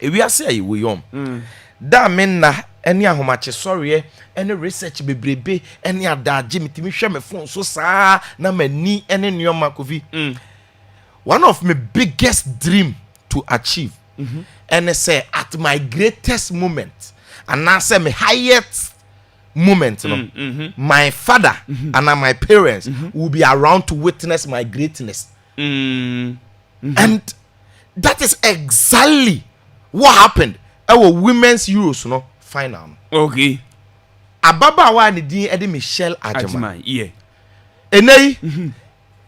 we are say we yom da men na any ahomache sorry any research bebrebe any adaje mitimi hwe me phone so saa na mani any nyoma kofi one of my biggest dream to achieve and say at my greatest moment and now say my highest moment my father and my parents will be around to witness my greatness and that is exactly what happened our women's Euros no final okay ababa wa ni din ede Michelle Agyemang yeah enei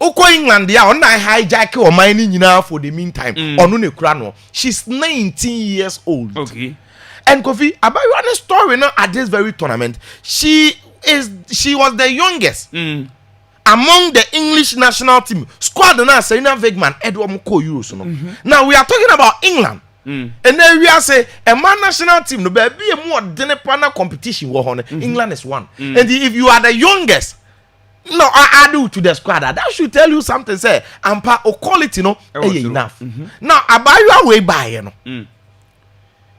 Oko England ya on na hijack o man ni nyina for the meantime onu ne kura no she's 19 years old okay and Kofi about one story now at this very tournament she was the youngest among the English national team squad na Serena Wegman Edward Mko Euros no now we are talking about England and then we are say a man national team no be a more partner competition wo ho England is one and if you are the youngest no I do to the squad that should tell you something say ampa o quality no enough now Abayu way by no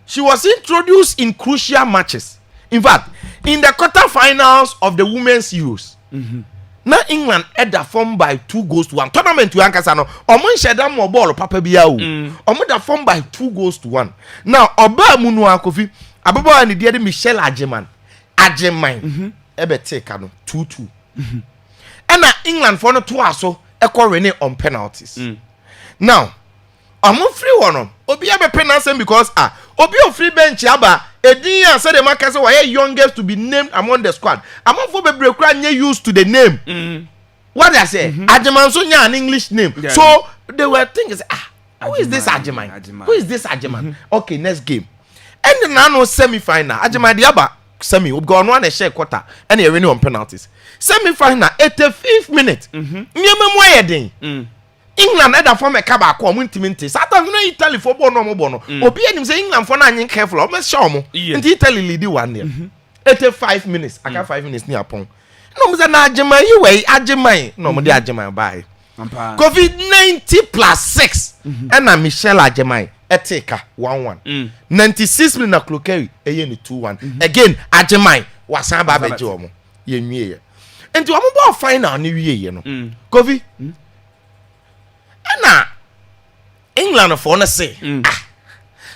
she was introduced in crucial matches in fact in the quarterfinals of the women's Euros now England head form by 2-1 tournament to ankasa no omo sheda mo ball papa bia o omo da form by 2-1 now oba mu no akofi ababa ni de Michelle Agyemang ebe take no 2-2 and England for no to aso e on penalties now omo free one obi be penalty because obi o free bench aba edin ya say the market say why youngest to be named among the squad among for bebre kra nye used to the name what they say Agyemang so nya an English name so they were thinking who is this Agyemang who is this Agyemang okay next game and the nano semi final Agyemang the aba semi we go on one share quarter and e winning on penalties semi final 85th minute nyema mo yedin England either form a kaba ko mo ntimi Saturday no Italy for ball no mo ball no obi anim say England for na anyin careful o me show mo nti Italy lead 1-0 85 minutes aka 5 minutes ni apon no mo say na Agyemang yi we Agyemang no mo dey Agyemang bai COVID 90+6 and na Michelle Agyemang eteka 1-1 96 minutes na Klokeri eye ni 2-1 again Agyemang wasan ba beje omo ye nwie ye enti omo ball final ni wie ye no COVID na England for na say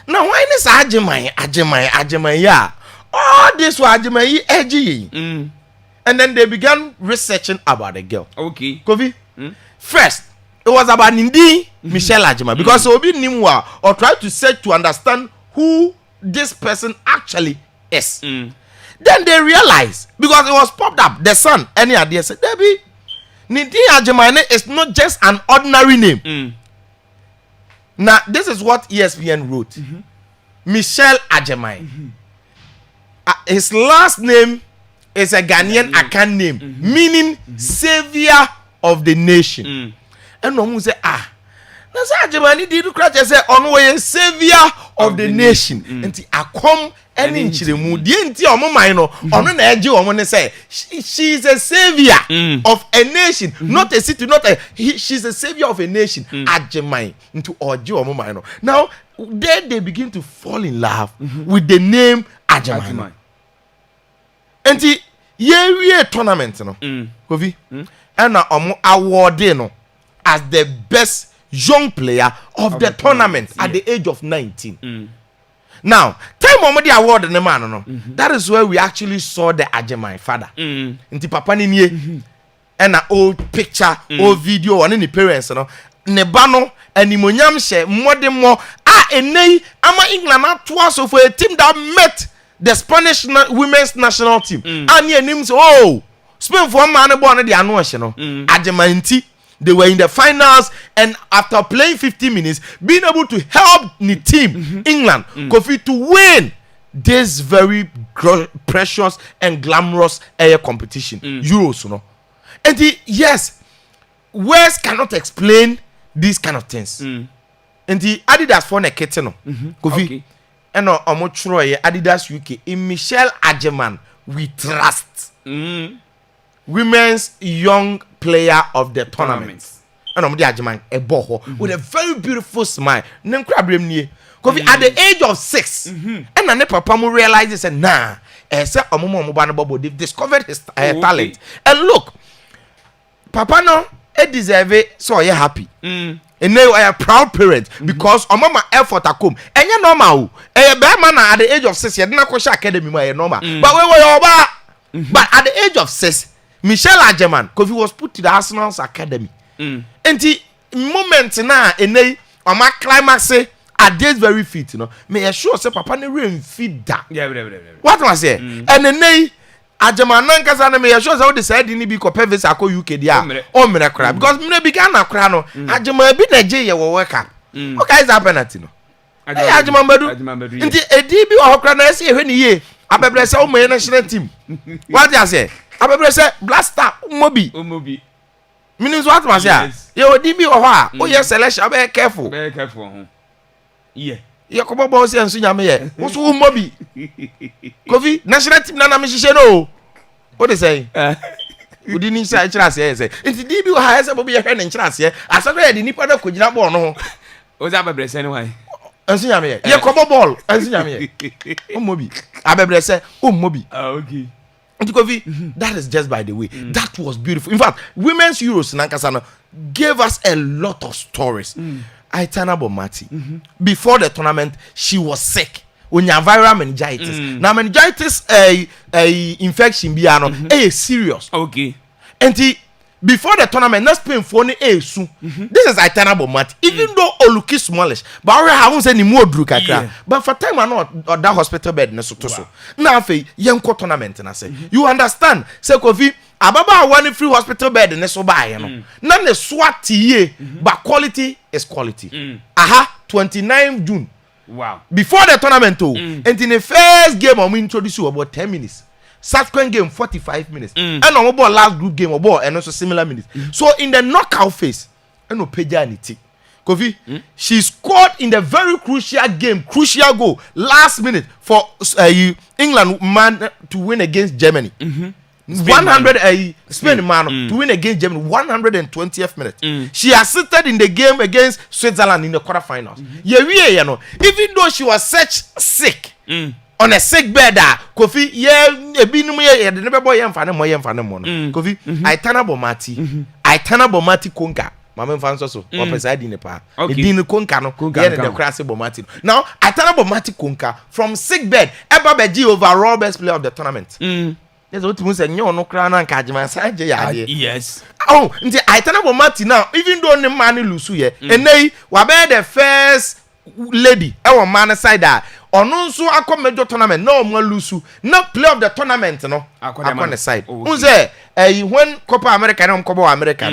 now why this Agyemang ya all this was Agyemang yi edgy and then they began researching about the girl okay Kofi first it was about Nindi Michelle Agyemang because obi nimwa or try to search to understand who this person actually is then they realized because it was popped up the son any idea said Debbie Nindi Agyemang is not just an ordinary name. Now, this is what ESPN wrote. Michelle Agyemang. His last name is a Ghanaian Akan name, meaning savior of the nation. And no one say, that's Agyemang did crash say on way savior of the nation. And I come any in Chilemu, the entire Omino, on an edge of say she's a savior of a nation, not a city, not a she's a savior of a nation. Agyemang into Ojo Omino. Now, then they begin to fall in love with the name Agyemang. And the year tournament, no, Kofi, and now awarded no as the best young player of the tournament at the age of 19. Now, time omodi award the man no. That is where we actually saw the Agyemang father. Nti papa ni nie and an old picture, old video on any parents no. Ne ba no animonyam hye mmode mo enei ama England atwa so for a team that met the Spanish women's national team. And near names Spain for man born the anu hye no. Agyemang nti they were in the finals and after playing 50 minutes being able to help the team England Kofi to win this very precious and glamorous air competition Euros no. And yes, words cannot explain these kind of things. And the Adidas for the kitten no Kofi and no Adidas UK in Michelle Agyemang we trust. Women's young player of the tournament. And Agyemang a boho with a very beautiful smile. Nemkrabrem nie Kofi at the age of 6 and ne papa mo realizes say nah say omo ba no bobo they've discovered his talent. And look, papa no deserve it, so you happy. And now I am proud parent because my effort akom. And you normal. And man at the age of 6, you didn't go academy, my normal. But we were but at the age of 6, Michelle Agyemang, because he was put to the Arsenal's academy. And the moment now, and they on my climax at this very feet, you know, may assure say papa ne rain feed that. Yeah. What was say? And then they Agyemang nankasa na me sure say we decide ni bi ko pevese akọ UK dia o mere kra because me began na kra no Agyemang bi na je ye wo work up okay is that penalty no Agyemang badu nti edi bi o kra na say ehwe ni ye abebre say o me national team what you say abebre say blaster mobi meaning what was say ye odi bi o ho a o ye selection be careful ho yeah ye ko bobo se ensu nyame ye wo so mobi Kofi national team na me hihye no what they say we didn't say chira say nti di bi ha say bobi ye hwe ne chira say asado ye di nipa na kogina ball no ho o za bebre say no why ensu nyame ye ko ball ensu nyame ye o mobi abebre say o mobi okay nti Kofi that is just by the way that was beautiful. In fact, women's Euros nankasa no gave us a lot of stories. Aitana Bomati before the tournament she was sick when you viral meningitis. Now meningitis infection biano serious. Okay. And before the tournament not Spain for ni soon. This is Aitana Bomati. Even though Oluki smallish, but we haven't any more drew kakra. But for time I'm not or that hospital bed na so. Now fe yenko tournament na say. You understand? Say Kofi Ababa one free hospital bed in so buy no. None the swat ye, but quality is quality. 29 June. Wow. Before the tournament and in the first game we introduce you about 10 minutes. Subsequent game 45 minutes. And on about last group game about and also similar minutes. So in the knockout phase, and no Pejanity. Kofi, she scored in the very crucial game, crucial goal, last minute for England man to win against Germany. 100 Spain man to win against Germany 120th minute. She assisted in the game against Switzerland in the quarterfinals. You know, even though she was such sick on a sick bed, Kofi never boy Kofi Aitana Bomati Konka. Mama fanso so opeside in the pa. Edin Konka no the crassy Bomati. Now Aitana Bomati Konka from sick bed ever beji overall best player of the tournament. There's what you say, no crown and Agyemang side. Yes. Oh, Aitana Bomati now, even though the man lose here, and they were the first lady, our man side that, or no, so I come major tournament, no more lose, no play of the tournament, no, I on the side. Who's there? When Copa America, no Copa America,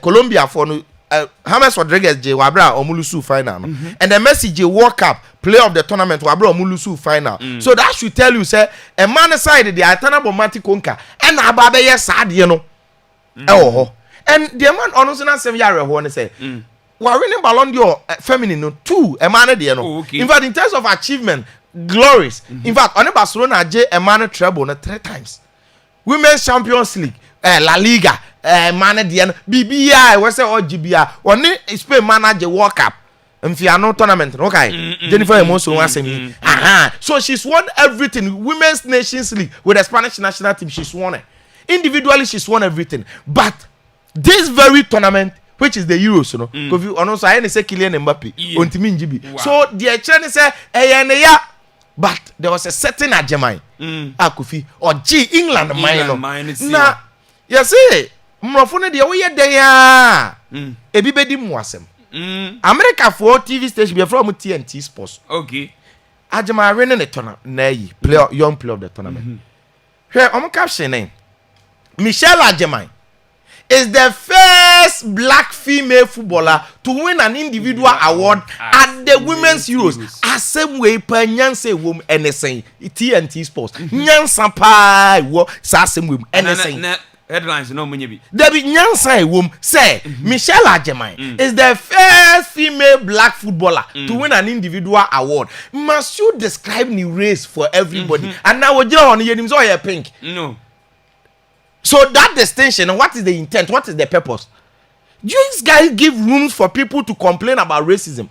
Colombia for James Rodriguez J Wabra Omulusu final and the Messi J World Cup play of the tournament Wabra Omulusu final. So that should tell you say a man aside the Aitana Bomati Konka and Ababe yes sad you know. And the man honestly not 7 years ago say we winning Ballon d'Or feminine no 2 a man there no. In fact in terms of achievement glories in fact on Barcelona J a man treble no 3 times. Women's Champions League La Liga man the BBI we say OGBI one Spain manager World Cup no tournament okay Jennifer Emoso wants me so she's won everything. Women's Nations League with the Spanish national team she's won it individually, she's won everything, but this very tournament which is the Euros no because you also I say Kylian Mbappe on team GB so the chance say but there was a certain Agyemang Kofi or G England mine na you see mrofone de wo ye den a ebi bedi mu asem America for TV station be from TNT Sports okay Agyemang winning the tournament na yi player young player of the tournament here caption name Michelle Agyemang is the first black female footballer to win an individual award at the Women's Euros. As same way per Nyanse wom NSA TNT Sports. Nyansa pa wo sa same way NSA. Headlines no munye bi. Debi Nyansa wom say Michelle Agyemang is the first female black footballer to win an individual award. Must you describe the race for everybody? And now we on yenim so here pink. No. So that distinction, what is the intent? What is the purpose? You guys give rooms for people to complain about racism.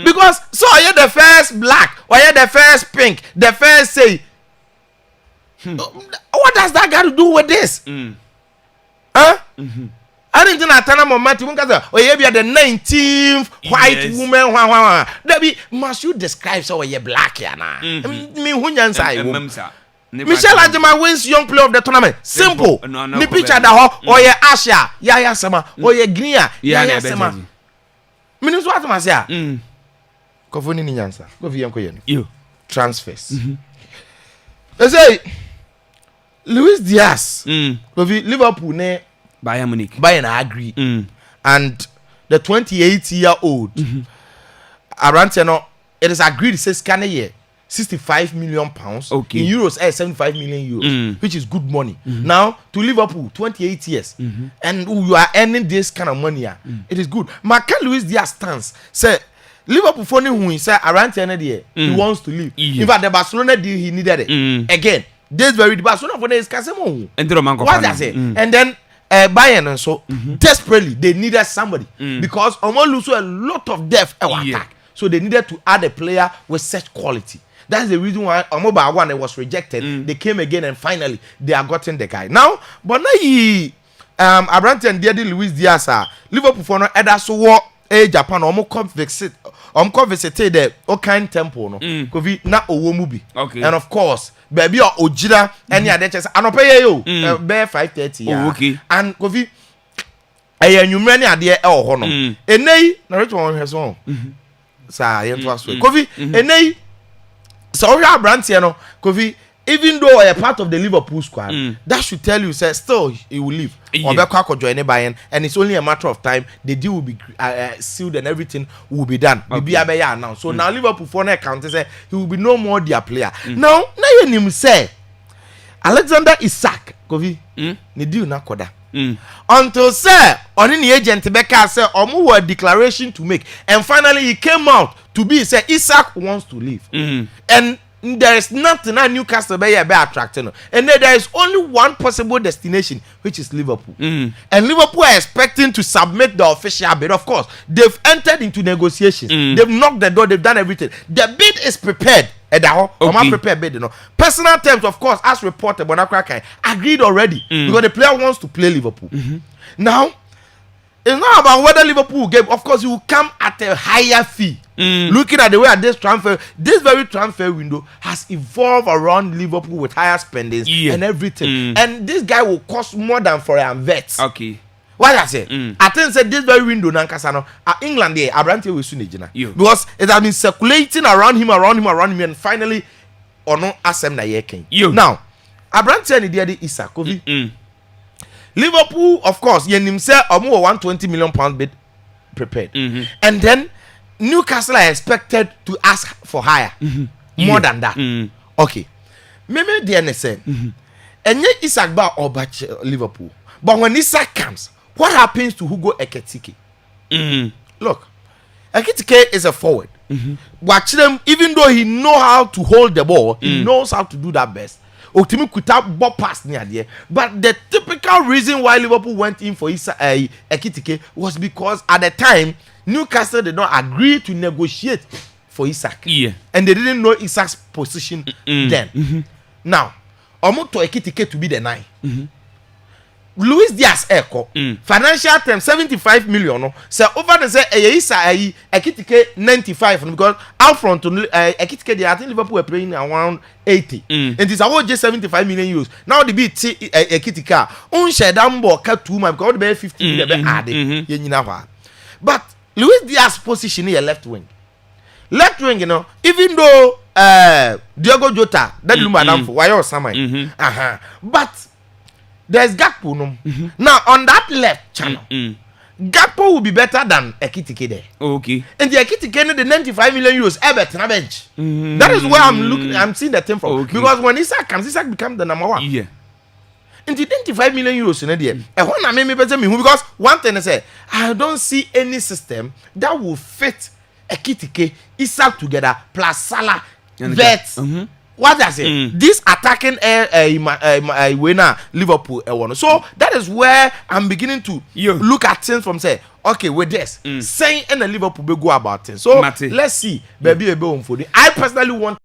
Because so are you the first black, or you the first pink, the first say. What does that got to do with this? Huh? I didn't know that moment. Oh, you be the 19th white woman. Debbie, must you describe so you black here now? Me who inside? Michelle Agyemang wins young player of the tournament. Simple. Ni picture that or ye Asha, ya sama, or ye green, ya sama. Minus what must ya? Kofuni ni nyansa. Go for you. Transfers. They say Luis Diaz. Go Liverpool ne Bayern Munich. Bayern agree. And the 28-year-old Arantino, it is agreed. It says scan a year. 65 million pounds. Okay. In euros, 75 million euros, which is good money. Now, to Liverpool, 28 years, and you are earning this kind of money, it is good. Marca Luis Diaz stands. Say, Liverpool funny who he said around the end of the year, he wants to leave. In fact, the Barcelona deal, he needed it. Again, this very the Barcelona for the is Casemiro. What does it? And then Bayern and so desperately they needed somebody because Omo lose a lot of depth attack. So they needed to add a player with such quality. That's the reason why Omoba one was rejected. They came again and finally they are gotten the guy. Now, but now he Abrante and Daddy Luis Diaz Liverpool for no either so what Japan Omo visited the Okan Temple no Kovi na Owomubi. Okay. And of course, baby or Ojira any other chance pay you bear 5:30. Oh, okay. And Kovi numrani ade hono. Enei na rich one has one. Sa yen to aso. Kovi enei so we are Branty, Kofi, even though you're part of the Liverpool squad, that should tell you, say, still he will leave. Or Becca join Bayern, and it's only a matter of time. The deal will be sealed and everything will be done. Okay. Now, so now Liverpool for an account say he will be no more their player. Now you name say Alexander Isak, Kofi, ni deal na koda. Until say on the agent Becca say or a declaration to make, and finally he came out to be say Isak wants to leave, and there is nothing that Newcastle be attracting, and there is only one possible destination, which is Liverpool. And Liverpool are expecting to submit the official bid. Of course, they've entered into negotiations. They've knocked the door. They've done everything. The bid is prepared. Prepared bid, Personal terms, of course, as reported, Bonakrakai agreed already because the player wants to play Liverpool. Now, it's not about whether Liverpool will get. Of course, he will come at a higher fee. Looking at the way at this very transfer window has evolved around Liverpool with higher spendings and everything. And this guy will cost more than for a vet. Okay. What I say? I think say this very window Nankasano England there Abrante will soon because it has been circulating around him, and finally no asem na yekin. Now Abrante and the Isakovi. Liverpool, of course, yenim say omo 120 million pound bid prepared. And then Newcastle are expected to ask for higher. More than that. Okay. Maybe the NSN. And yet Isak ba obach Liverpool. But when Isak comes, what happens to Hugo Ekitike? Look, Ekitike is a forward. Watch them, even though he knows how to hold the ball, he knows how to do that best. Ultimately, could have ball pass near there. But the typical reason why Liverpool went in for Ekitike was because at the time Newcastle did not agree to negotiate for Isak. And they didn't know Isak's position then. Now, Omoto Ekitike to be the 9. Luis Diaz Echo financial terms 75 million. So over the say Ekitike 95 because out front Ekitike I think Liverpool were playing around 80. And it's about just 75 million euros. Now the beat Ekitike share dambo cut 2 months because the 50 million added. But Luis Diaz position here left wing, even though Diogo Jota that Madam for why or something. But there's Gakpo now on that left channel. Gakpo will be better than Ekitike there. Okay. And the Ekitike the 95 million euros ever on a bench. That is where I'm seeing the thing from. Okay. Because when Isak comes, Isak becomes the number 1. Yeah. And the 95 million euros in there. And when I me because one thing I say, I don't see any system that will fit Ekitike, Isak together plus Salah, Vets. what I say, this attacking winner Liverpool one. So that is where I'm beginning to look at things from say, okay, with this saying and the Liverpool will go about things. So let's see, baby, I personally want